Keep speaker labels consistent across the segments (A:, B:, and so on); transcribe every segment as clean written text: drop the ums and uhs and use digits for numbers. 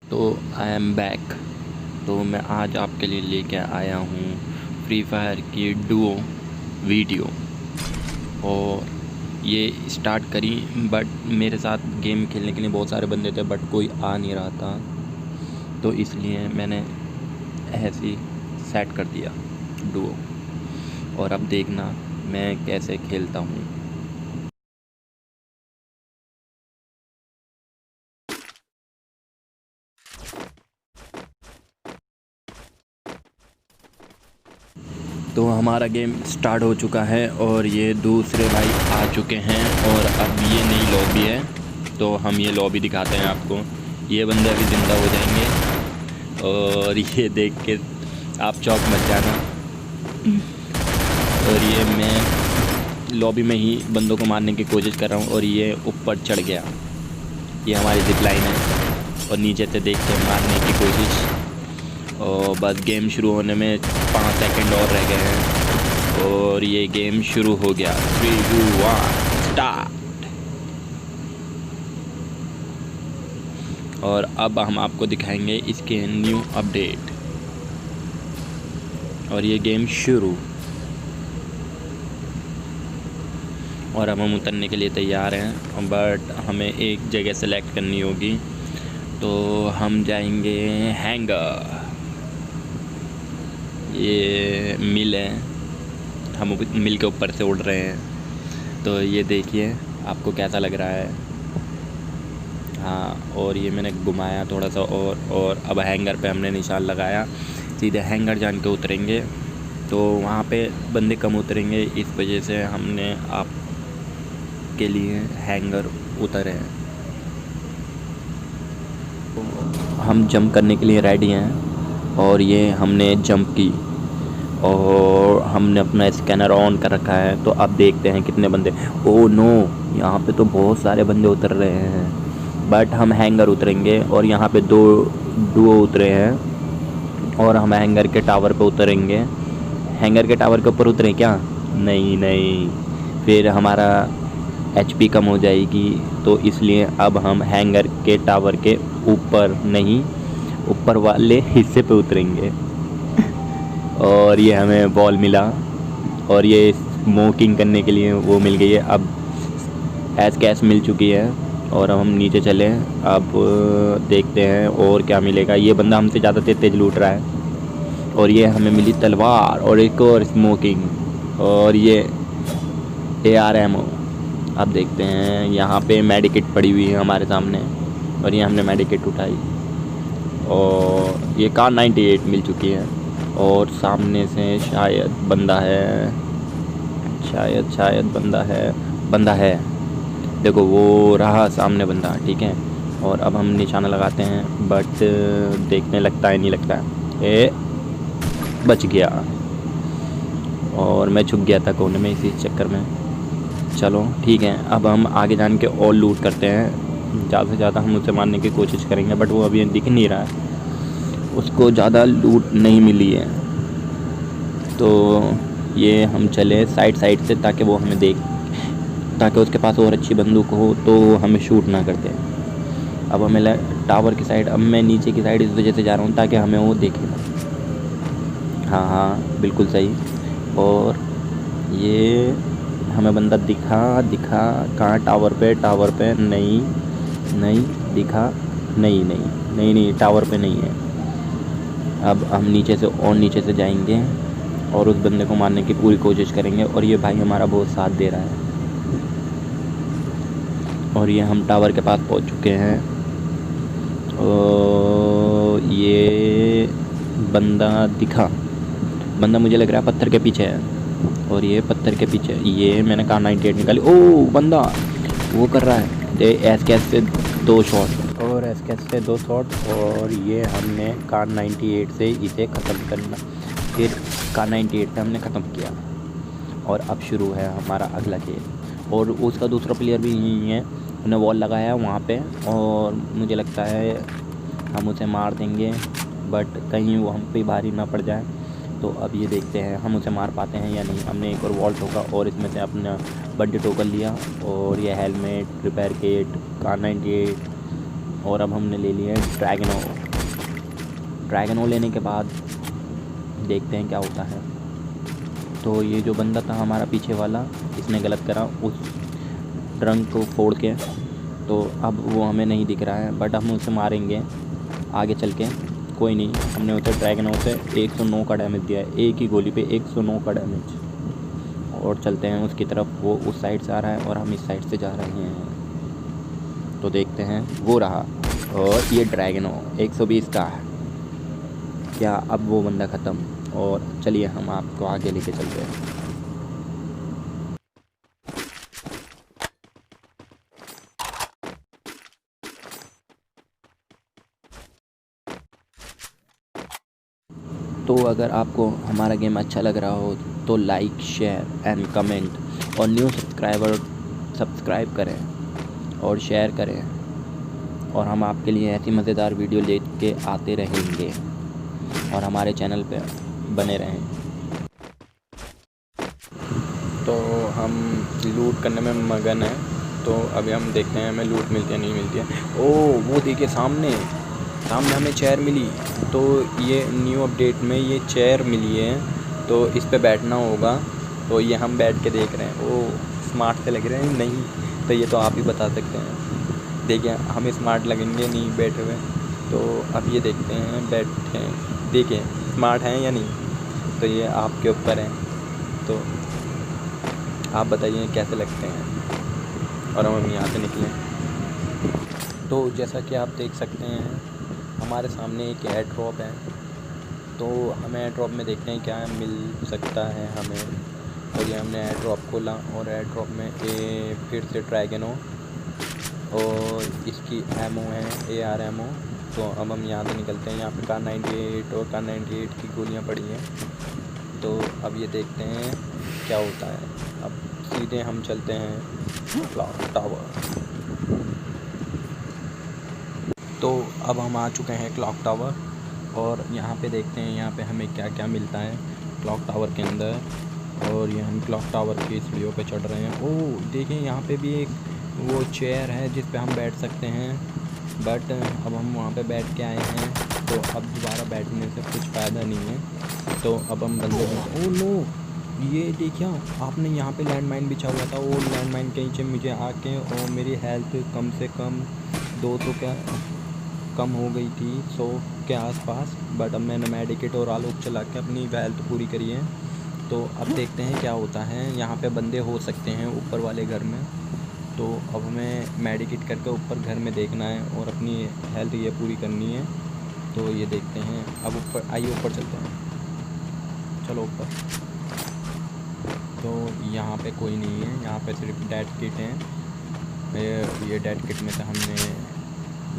A: तो I am back. तो मैं आज आपके लिए लेके आया हूँ फ्री फायर की डुओ वीडियो। और ये स्टार्ट करी बट मेरे साथ गेम खेलने के लिए बहुत सारे बंदे थे बट कोई आ नहीं रहा था, तो इसलिए मैंने ऐसे सेट कर दिया डुओ। और अब देखना मैं कैसे खेलता हूँ। तो हमारा गेम स्टार्ट हो चुका है और ये दूसरे भाई आ चुके हैं और अब ये नई लॉबी है, तो हम ये लॉबी दिखाते हैं आपको। ये बंदे अभी ज़िंदा हो जाएंगे और ये देख के आप चौंक मच जाना। और ये मैं लॉबी में ही बंदों को मारने की कोशिश कर रहा हूँ और ये ऊपर चढ़ गया। ये हमारी जिप लाइन है और नीचे से देख के मारने की कोशिश। और बस गेम शुरू होने में 5 सेकंड और रह गए हैं और ये गेम शुरू हो गया। 3, 2, 1 स्टार्ट। और अब हम आपको दिखाएंगे इसके न्यू अपडेट। और ये गेम शुरू। और अब हम उतरने के लिए तैयार हैं बट हमें एक जगह सेलेक्ट करनी होगी, तो हम जाएंगे हैंगर। ये मिल है, हम मिल के ऊपर से उड़ रहे हैं। तो ये देखिए आपको कैसा लग रहा है। हाँ, और ये मैंने घुमाया थोड़ा सा और अब हैंगर पे हमने निशान लगाया। सीधे हैंगर जान के उतरेंगे, तो वहाँ पे बंदे कम उतरेंगे, इस वजह से हमने आपके लिए हैंगर उतरे हैं। हम जंप करने के लिए रेडी हैं और ये हमने जंप की और हमने अपना स्कैनर ऑन कर रखा है। तो अब देखते हैं कितने बंदे। ओह नो, यहाँ पे तो बहुत सारे बंदे उतर रहे हैं बट हम हैंगर उतरेंगे। और यहाँ पे 2 डुओ उतरे हैं और हम हैंगर के टावर पे उतरेंगे। हैंगर के टावर के ऊपर उतरे क्या? नहीं, फिर हमारा एचपी कम हो जाएगी, तो इसलिए अब हम हैंगर के टावर के ऊपर नहीं, ऊपर वाले हिस्से पे उतरेंगे। और ये हमें बॉल मिला और ये स्मोकिंग करने के लिए वो मिल गई है। अब एस कैश मिल चुकी है और अब हम नीचे चले। अब देखते हैं और क्या मिलेगा। ये बंदा हमसे ज़्यादा तेज लूट रहा है और ये हमें मिली तलवार और एक और स्मोकिंग और ये AR एमओ। अब देखते हैं, यहाँ पे मेडिकेट पड़ी हुई है हमारे सामने और ये हमने मेडिकेट उठाई और ये कार 98 मिल चुकी है। और सामने से शायद बंदा है, शायद बंदा है। देखो वो रहा सामने बंदा, ठीक है। और अब हम निशाना लगाते हैं बट देखने लगता है नहीं लगता है। बच गया और मैं छुप गया था कोने में इसी चक्कर में। चलो ठीक है, अब हम आगे जान के और लूट करते हैं। ज़्यादा से ज़्यादा हम उसे मारने की कोशिश करेंगे बट वो अभी दिख नहीं रहा है, उसको ज़्यादा लूट नहीं मिली है। तो ये हम चले साइड से ताकि वो हमें देख, ताकि उसके पास और अच्छी बंदूक हो तो हमें शूट ना करते। अब हमें टावर की साइड, अब मैं नीचे की साइड इस वजह से जा रहा हूँ ताकि हमें वो देखे। हाँ बिल्कुल सही। और ये हमें बंदा दिखा कहाँ? टावर पे नहीं दिखा। नहीं, टावर पे नहीं है। अब हम नीचे से जाएंगे और उस बंदे को मारने की पूरी कोशिश करेंगे। और ये भाई हमारा बहुत साथ दे रहा है और ये हम टावर के पास पहुंच चुके हैं। और ये बंदा मुझे लग रहा है पत्थर के पीछे है। और ये पत्थर के पीछे, ये मैंने कार 98 निकाली। ओह बंदा वो कर रहा है एस कैस से 2 शॉट और ये हमने कार 98 से इसे ख़त्म करना। फिर कार 98 से हमने ख़त्म किया और अब शुरू है हमारा अगला खेल। और उसका दूसरा प्लेयर भी यहीं है, उन्हें वॉल लगाया है वहाँ पे और मुझे लगता है हम उसे मार देंगे बट कहीं वो हम पे भारी ना पड़ जाए। तो अब ये देखते हैं हम उसे मार पाते हैं या नहीं। हमने एक और वॉल ठोका और इसमें से अपना बर्थडे टोकन लिया और ये हेलमेट, रिपेयर किट, कार 98 और अब हमने ले लिया है ड्रैगनो लेने के बाद देखते हैं क्या होता है। तो ये जो बंदा था हमारा पीछे वाला, इसने गलत करा उस ट्रंक को फोड़ के, तो अब वो हमें नहीं दिख रहा है, बट हम उसे मारेंगे आगे चल के। कोई नहीं, हमने उसे ड्रैगनो से 109 का डैमेज दिया है, एक ही गोली पे 109 का डैमेज। और चलते हैं उसकी तरफ, वो उस साइड से आ रहा है और हम इस साइड से जा रहे हैं। तो देखते हैं, वो रहा, और ये ड्रैगनो 120 का है। क्या अब वो बंदा ख़त्म? और चलिए हम आपको आगे लेके चलते हैं। तो अगर आपको हमारा गेम अच्छा लग रहा हो तो लाइक, शेयर एंड कमेंट, और न्यू सब्सक्राइबर सब्सक्राइब करें और शेयर करें, और हम आपके लिए ऐसी मज़ेदार वीडियो लेके आते रहेंगे, और हमारे चैनल पे बने रहें। तो हम लूट करने में मगन हैं, तो अभी हम देखते हैं हमें लूट मिलती है नहीं मिलती है। ओह वो देखिए सामने हमें चेयर मिली। तो ये न्यू अपडेट में ये चेयर मिली है, तो इस पे बैठना होगा। तो ये हम बैठ के देख रहे हैं। ओह स्मार्ट से लग रहे हैं नहीं, तो ये तो आप ही बता सकते हैं। देखिए हम स्मार्ट लगेंगे नहीं बैठे हुए। तो अब ये देखते हैं बैठे, देखिए स्मार्ट हैं या नहीं, तो ये आपके ऊपर है। तो आप बताइए कैसे लगते हैं, और हम यहाँ से निकलें। तो जैसा कि आप देख सकते हैं हमारे सामने एक एयर ड्रॉप है, तो हमें एयर ड्रॉप में देखते हैं क्या मिल सकता है हमें। और ये हमने एयर ड्रॉप खोला, और एयर ड्रॉप में फिर से ड्रैगनो और इसकी एमओ है AR एमओ। तो अब हम यहाँ से निकलते हैं। यहाँ पे कार 98 और कार 98 की गोलियाँ पड़ी हैं। तो अब ये देखते हैं क्या होता है। अब सीधे हम चलते हैं क्लॉक टावर। तो अब हम आ चुके हैं क्लॉक टावर, और यहाँ पे देखते हैं यहाँ पे हमें क्या क्या मिलता है क्लॉक टावर के अंदर। और ये हम क्लॉक टावर की सीढ़ियों पे चढ़ रहे हैं। ओह देखिए यहाँ पे भी एक वो चेयर है जिस पे हम बैठ सकते हैं, बट अब हम वहाँ पे बैठ के आए हैं, तो अब दोबारा बैठने से कुछ फ़ायदा नहीं है। तो अब हम बंदे ओह नो, ये देखिए आपने यहाँ पे लैंडमाइन बिछा हुआ था, वो लैंडमाइन के नीचे मुझे आके और मेरी हेल्थ कम से कम 200 क्या कम हो गई थी, 100 के आसपास। बट अब मैंने मेडिकेट और आलोक चला के अपनी हेल्थ पूरी करी है। तो अब देखते हैं क्या होता है। यहाँ पे बंदे हो सकते हैं ऊपर वाले घर में, तो अब हमें मेडिकेट करके ऊपर घर में देखना है और अपनी हेल्थ ये पूरी करनी है। तो ये देखते हैं, अब ऊपर आइए, ऊपर चलते हैं, चलो ऊपर। तो यहाँ पे कोई नहीं है, यहाँ पे सिर्फ डेड किट हैं। ये डेड किट में से हमने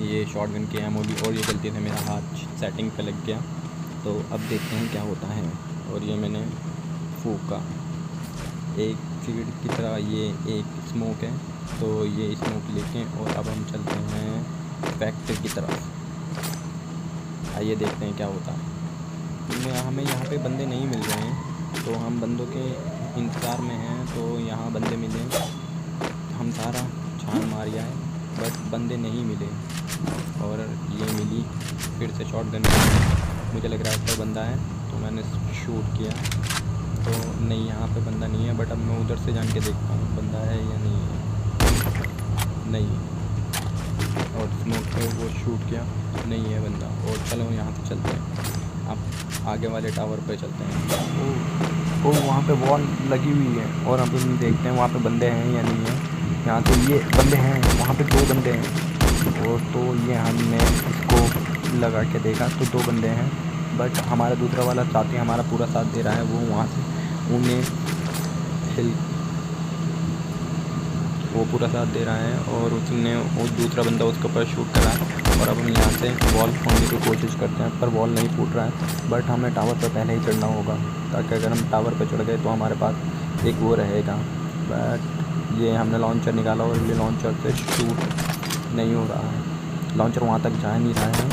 A: ये शॉटगन की एमओ ली, और ये गलती से मेरा हाथ सेटिंग पे लग गया। तो अब देखते हैं क्या होता है। और ये मैंने फूका एक सीड की तरह, ये एक स्मोक है, तो ये स्मोक लेके और अब हम चलते हैं फैक्ट्री की तरफ। आइए देखते हैं क्या होता है। हमें यहाँ पे बंदे नहीं मिल रहे हैं, तो हम बंदों के इंतज़ार में हैं। तो यहाँ बंदे मिले, हम सारा छान मारिया है, बट बंदे नहीं मिले। और ये मिली फिर से शॉटगन, मुझे लग रहा है कोई बंदा है, तो मैंने शूट किया। तो नहीं, यहाँ पे बंदा नहीं है, बट अब मैं उधर से जान के देखता हूँ बंदा है या नहीं है। नहीं, और स्मोक पे वो शूट किया, नहीं है बंदा। और चलो यहाँ से चलते हैं, अब आगे वाले टावर पे चलते हैं। वो वहाँ पे वॉल लगी हुई है, और अब हम देखते हैं वहाँ पे बंदे हैं या नहीं है। यहाँ तो ये बंदे हैं, वहाँ पे 2 बंदे हैं। और तो ये हमने इसको लगा के देखा तो 2 बंदे हैं, बट हमारा दूसरा वाला साथी हमारा पूरा साथ दे रहा है। वो वहाँ से उन्हें वो पूरा साथ दे रहा है, और उसने वो दूसरा बंदा उसके ऊपर शूट करा। और अब हम यहाँ से वॉल फोड़ने की कोशिश करते हैं, पर वॉल नहीं फूट रहा है। बट हमें टावर पर पहले ही चढ़ना होगा, ताकि अगर हम टावर पर चढ़ गए तो हमारे पास एक वो रहेगा। बट ये हमने लॉन्चर निकाला, और ये लॉन्चर से शूट नहीं हो रहा है, लॉन्चर वहाँ तक जा नहीं रहा है।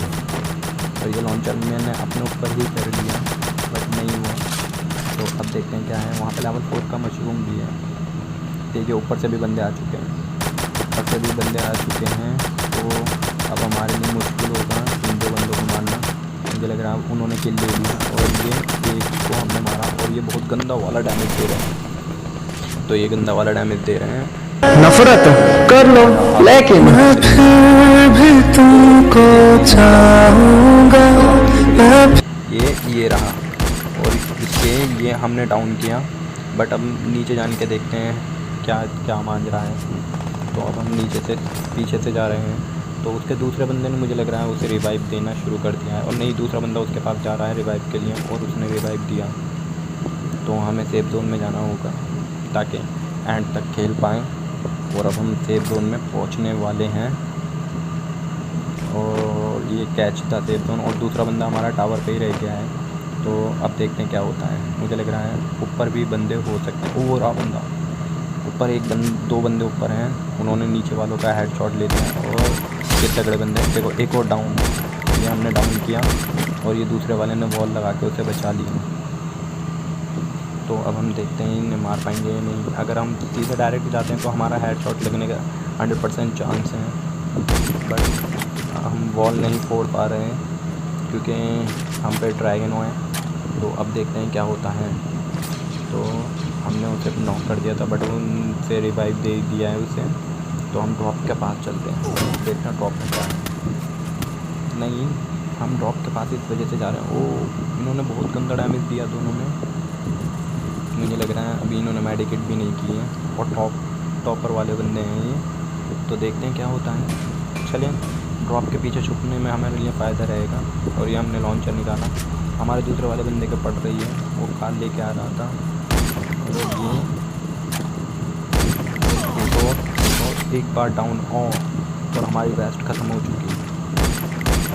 A: और ये लॉन्चर मैंने अपने ऊपर ही कर लिया, बट नहीं हुआ। तो अब देखते हैं क्या है। वहाँ पे लेवल 4 का मशरूम भी है। देखिए ऊपर से भी बंदे आ चुके हैं, ऊपर से भी बंदे आ चुके हैं। तो अब हमारे लिए मुश्किल होगा इन 2 बंदों को मारना। मुझे लग रहा है उन्होंने किल ले लिया और ये एक को हमने मारा और ये बहुत गंदा वाला डैमेज दे रहे हैं। तो ये गंदा वाला डैमेज दे रहे हैं।
B: नफरत कर लो लेकिन मैं फिर भी तुमको चाहूँगा।
A: ये रहा और इसके ये हमने डाउन किया। बट अब नीचे जान के देखते हैं क्या क्या मान रहा है। तो अब हम नीचे से पीछे से जा रहे हैं। तो उसके दूसरे बंदे ने मुझे लग रहा है उसे रिवाइव देना शुरू कर दिया है और नहीं, दूसरा बंदा उसके पास जा रहा है रिवाइव के लिए और उसने रिवाइव दिया। तो हमें सेफ जोन में जाना होगा ताकि एंड तक खेल पाएँ। और अब हम सेफ जोन में पहुंचने वाले हैं और ये कैच था सेफ जोन और दूसरा बंदा हमारा टावर पे ही रह गया है। तो अब देखते हैं क्या होता है। मुझे लग रहा है ऊपर भी बंदे हो सकते हैं। वो रहा बंदा ऊपर, 2 बंदे ऊपर हैं। उन्होंने नीचे वालों का हेडशॉट ले लिया और ये तगड़े बंदे देखो, एक और डाउन। ये हमने डाउन किया और ये दूसरे वाले ने वॉल लगा के उसे बचा लिया। तो अब हम देखते हैं इन्हें मार पाएंगे या नहीं। अगर हम सीधे डायरेक्ट जाते हैं तो हमारा हेडशॉट लगने का 100% चांस है। बट हम वॉल नहीं फोड़ पा रहे हैं क्योंकि हम पे ड्रैगन है। तो अब देखते हैं क्या होता है। तो हमने उसे नॉक कर दिया था बट उनसे रिवाइव दे दिया है उसे। तो हम ड्रॉप के पास चलते हैं, देखते हैं ड्रॉप में क्या है। नहीं, हम ड्रॉप के पास इस वजह से जा रहे हैं। ओ, इन्होंने बहुत गंदा डैमेज दिया दोनों ने। मुझे लग रहा है अभी इन्होंने मेडिकेट भी नहीं की है और टॉपर वाले बंदे हैं ये। तो देखते हैं क्या होता है। चलें, ड्रॉप के पीछे छुपने में हमारे लिए फ़ायदा रहेगा। और ये हमने लॉन्चर निकाला। हमारे दूसरे वाले बंदे के पड़ रही है, वो कार लेके आ रहा था और ये तो एक बार डाउन और हमारी वेस्ट ख़त्म हो चुकी है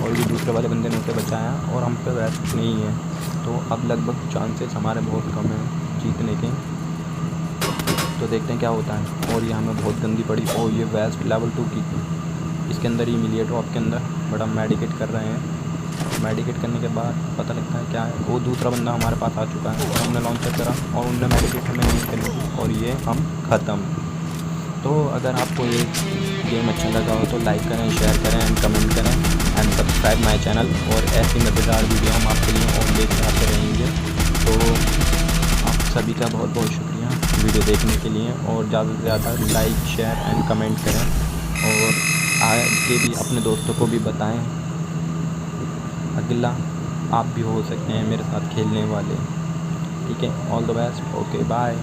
A: और ये दूसरे वाले बंदे ने उसे बचाया और हम पे वेस्ट नहीं है। तो अब लगभग चांसेस हमारे बहुत कम हैं जीतने के। तो देखते हैं क्या होता है। और ये हमें बहुत गंदी पड़ी और ये वेस्ट लेवल 2 की इसके अंदर ही मिली है ड्रॉप के अंदर। बट हम मेडिकेट कर रहे हैं। मेडिकेट करने के बाद पता लगता है क्या है। वो दूसरा बंदा हमारे पास आ चुका है और हमने लॉन्चर करा और उनने मेडिकेट हमें नहीं करी और ये हम ख़त्म। तो अगर आपको ये गेम अच्छा लगा हो तो लाइक करें, शेयर करें एंड कमेंट करें एंड सब्सक्राइब माय चैनल। और ऐसी मज़ेदार वीडियो हम आपके लिए और लेकर आते रहेंगे। तो आप सभी का बहुत बहुत शुक्रिया वीडियो देखने के लिए और ज़्यादा से ज़्यादा लाइक शेयर एंड कमेंट करें और आगे भी अपने दोस्तों को भी बताएं। अगला आप भी हो सकते हैं मेरे साथ खेलने वाले। ठीक है, all the best, okay bye.